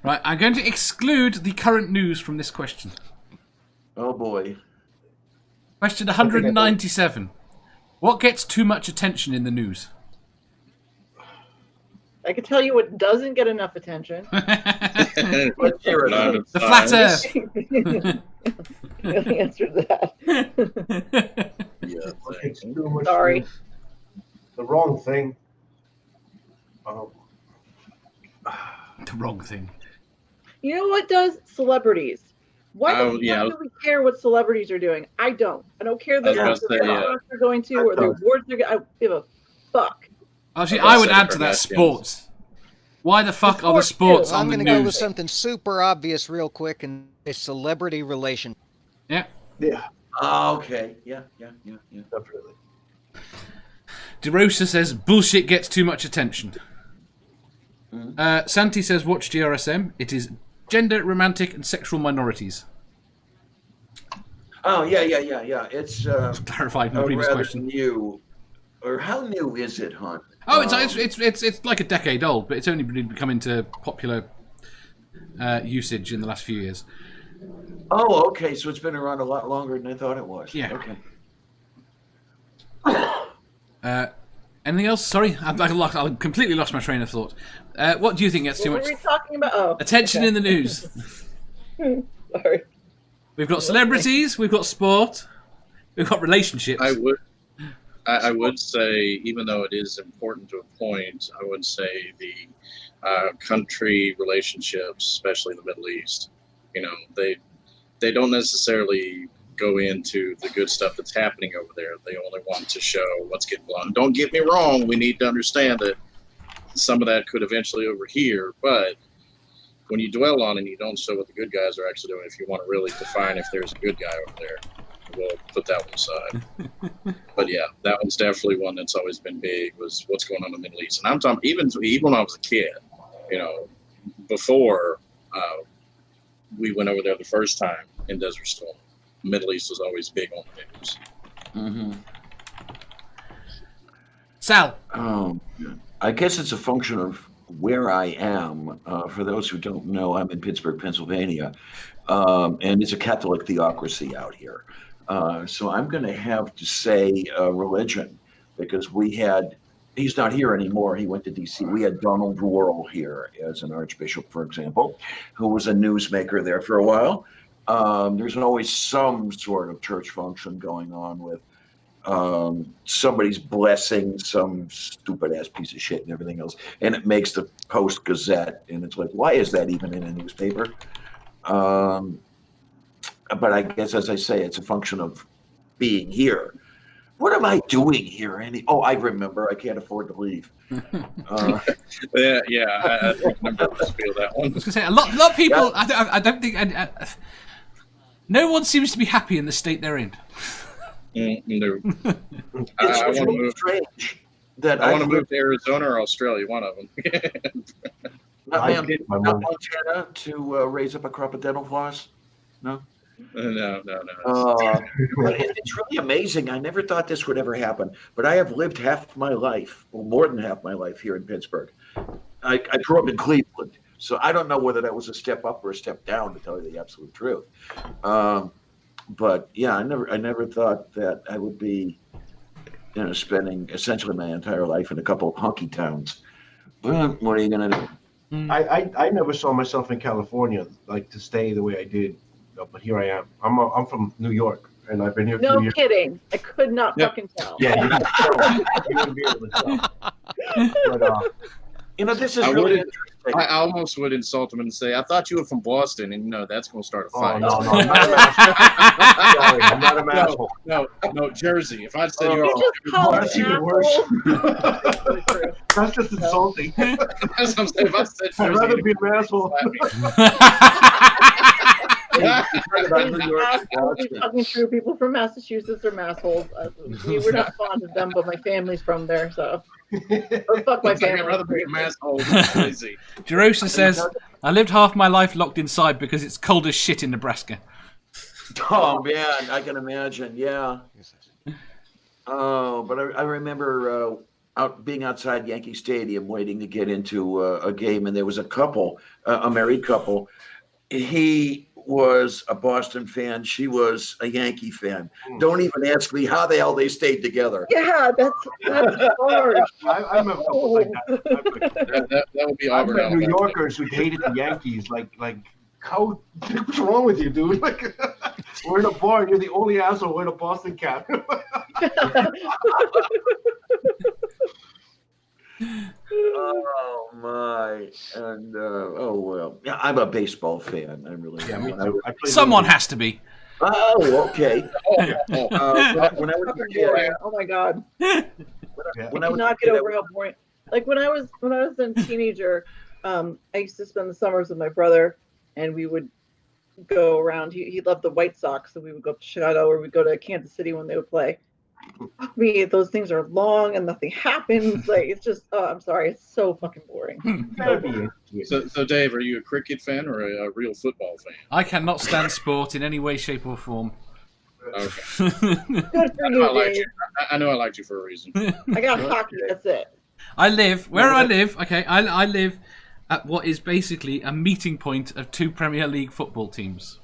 Right, I'm going to exclude the current news from this question. Oh boy. Question 197. What gets too much attention in the news? I can tell you what doesn't get enough attention. Let's hear it. The flat Earth. The answer to that. It's too much. Sorry. The wrong thing. The wrong thing. You know what does? Celebrities. Why do we care what celebrities are doing? I don't. I don't care the restaurants they're going to or the awards they're going. I don't give a fuck. Actually, I would add to that sports. Why the fuck are the sports on the news? I'm going to go with something super obvious real quick, and a celebrity relation. Yeah. Yeah. Oh, okay. Yeah. Definitely. DeRosa says bullshit gets too much attention. Santi says watch GRSM. It is gender, romantic, and sexual minorities. Oh, yeah. It's clarified in the previous question. New, or how new is it, hon? Oh, it's like a decade old, but it's only been come into popular usage in the last few years. Oh, okay. So it's been around a lot longer than I thought it was. Yeah. Okay. Anything else? Sorry, I completely lost my train of thought. What do you think gets too much? What were we talking about? Oh, attention in the news? Sorry. We've got celebrities. We've got sport. We've got relationships. I would say, even though it is important to a point, I would say the country relationships, especially in the Middle East. You know, they don't necessarily go into the good stuff that's happening over there. They only want to show what's getting blown. Don't get me wrong. We need to understand that some of that could eventually overhear, but when you dwell on it, you don't show what the good guys are actually doing. If you want to really define if there's a good guy over there, we'll put that one aside. But yeah, that one's definitely one that's always been big, was what's going on in the Middle East. And I'm talking even when I was a kid, you know, before we went over there the first time in Desert Storm, the Middle East was always big on the news. Mm-hmm. Sal. I guess it's a function of where I am. For those who don't know, I'm in Pittsburgh, Pennsylvania, and it's a Catholic theocracy out here. So I'm going to have to say religion, because he's not here anymore. He went to D.C. We had Donald Worrell here as an archbishop, for example, who was a newsmaker there for a while. There's always some sort of church function going on with somebody's blessing some stupid ass piece of shit and everything else, and it makes the Post Gazette, and it's like, why is that even in a newspaper? But I guess, as I say, it's a function of being here. What am I doing here? I remember. I can't afford to leave. I remember to feel that one. I was going to say, a lot of people, I don't think, no one seems to be happy in the state they're in. No. It's really strange that I want to move to Arizona or Australia, one of them. Not Montana to raise up a crop of dental floss? No? No. It's really amazing. I never thought this would ever happen, but I have lived half my life, or more than half my life, here in Pittsburgh. I grew up in Cleveland, so I don't know whether that was a step up or a step down, to tell you the absolute truth. But yeah, I never thought that I would be, spending essentially my entire life in a couple of honky towns. But what are you gonna do? I never saw myself in California, like, to stay the way I did, but here I am. I'm from New York, and I've been here. No 2 years. kidding. I could not fucking tell. Yeah, you wouldn't be able to tell. But, this is really interesting. I almost would insult him and say, I thought you were from Boston, and that's going to start a fight. No, I'm not an asshole. Sorry, I'm not an asshole. No, Jersey. If I'd said you were that's even worse. That's just insulting. That's what I'm saying. If I said Jersey, I'd rather be an asshole. Talking true, people from Massachusetts are massholes. We were not fond of them, but my family's from there, so. Or fuck my family. I'd rather be a masshole than crazy. Jerosa says, I lived half my life locked inside because it's cold as shit in Nebraska. Oh, man, I can imagine, yeah. Oh, but I remember being outside Yankee Stadium waiting to get into a game, and there was a couple, a married couple. He was a Boston fan. She was a Yankee fan. Don't even ask me how the hell they stayed together. Yeah, that's hard. I remember couples like that. That would be I Auburn. met New Yorkers who hated the Yankees. Like, how? What's wrong with you, dude? Like, we're in a bar, and you're the only asshole wearing a Boston cap. Oh my! And oh well, yeah, I'm a baseball fan. I'm really. Yeah, I Someone has to be. Oh, okay. Oh, When I was a kid, Oh my God. when I I was cannot a get kid, over how boring. Like when I was a teenager, I used to spend the summers with my brother, and we would go around. He loved the White Sox, so we would go up to Chicago, or we'd go to Kansas City when they would play. Fuck me, those things are long and nothing happens. Like it's just, I'm sorry, it's so fucking boring. So Dave, are you a cricket fan or a real football fan? I cannot stand sport in any way, shape, or form. Okay. Good for you, Dave. I know I liked you for a reason. I got hockey. That's it. I live where I live. Okay, I live at what is basically a meeting point of 2 Premier League football teams.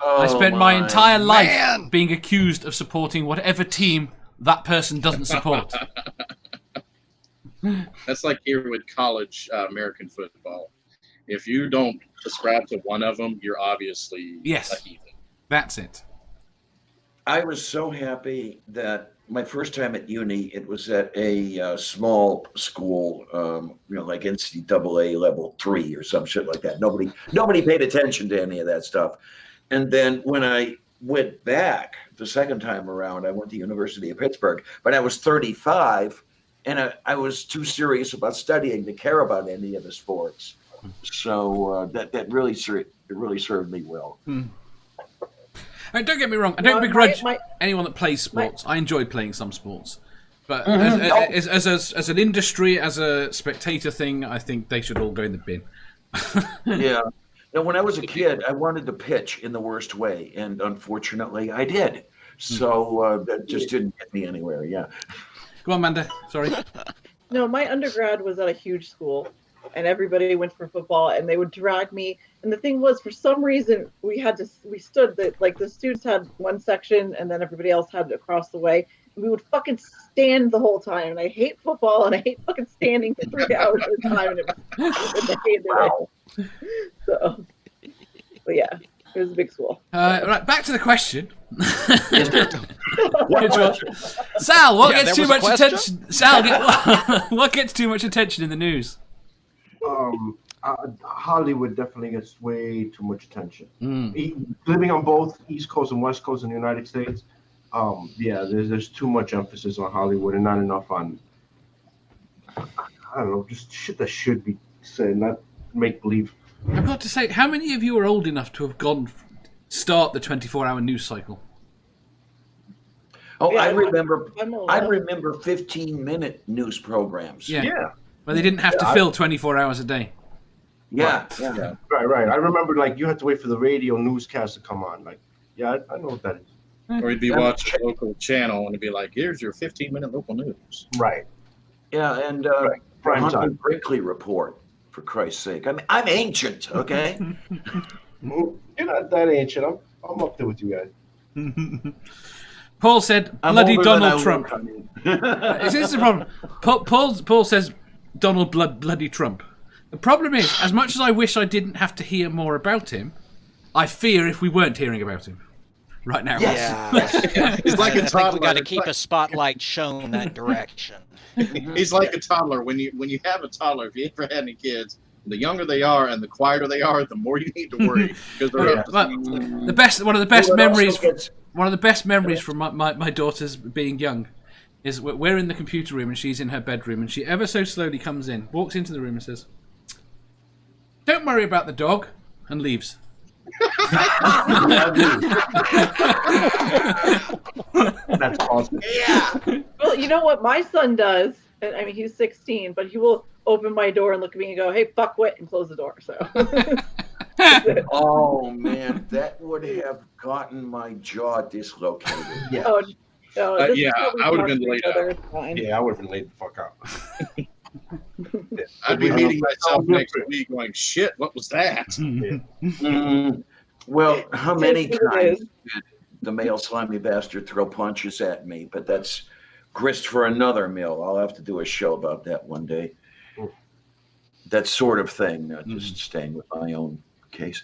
I spent my entire life being accused of supporting whatever team that person doesn't support. That's like here with college American football. If you don't subscribe to one of them, you're obviously a heathen. That's it. I was so happy that my first time at uni, it was at a small school, like NCAA level 3 or some shit like that. Nobody paid attention to any of that stuff. And then when I went back the second time around, I went to University of Pittsburgh, but I was 35, and I was too serious about studying to care about any of the sports. So that really served me well. Don't get me wrong. I don't begrudge anyone that plays sports. I enjoy playing some sports, but as an industry, as a spectator thing, I think they should all go in the bin. Yeah. Now, when I was a kid, I wanted to pitch in the worst way, and unfortunately, I did. So that just didn't get me anywhere. Yeah. Go on, Amanda. Sorry. No, my undergrad was at a huge school, and everybody went for football, and they would drag me. And the thing was, for some reason, we stood the students had one section, and then everybody else had it across the way. And we would fucking stand the whole time. And I hate football, and I hate fucking standing for 3 hours at a time. And I hated it. So, but yeah, it was a big school. Right, back to the question. Sal, what gets too much attention? Sal, what gets too much attention in the news? Hollywood definitely gets way too much attention. Living on both East Coast and West Coast in the United States, there's too much emphasis on Hollywood and not enough on, I don't know, just shit that should be said, not make believe. I've got to say, how many of you are old enough to have start the 24-hour news cycle? Oh, yeah, I remember 15-minute news programs. Yeah. Well, they didn't have to fill 24 hours a day. Yeah. Right. I remember, you had to wait for the radio newscast to come on. I know what that is. Or you'd be watching a local channel and it'd be like, here's your 15-minute local news. Right. Yeah, and Huntley Brinkley report, for Christ's sake. I mean, I'm ancient, okay? You're not that ancient. I'm up there with you guys. Paul said, bloody Donald Trump. Is this the problem? Paul says, Donald bloody Trump. The problem is, as much as I wish I didn't have to hear more about him, I fear if we weren't hearing about him right now. Yes. Yeah. He's like a toddler. I think we got to keep a spotlight shown that direction. He's like a toddler. When you have a toddler, if you ever had any kids, the younger they are and the quieter they are, the more you need to worry because they're one of the best memories from my daughter's being young is we're in the computer room and she's in her bedroom and she ever so slowly comes in, walks into the room and says, "Don't worry about the dog," and leaves. That's awesome. Yeah. Well, you know what my son does? I mean, he's 16, but he will open my door and look at me and go, "Hey, fuck what," and close the door. So. Oh man, that would have gotten my jaw dislocated. Yeah. Oh, No, this is yeah, how we I would have talk been to laid each other. out. It's fine. Yeah, I would have been laid the fuck out. I'd be Yeah. hating myself next week, going, "Shit, what was that?" Well, how many It is what it times is. did the male slimy bastard throw punches at me? But that's grist for another mill. I'll have to do a show about that one day. That sort of thing, not just staying with my own case.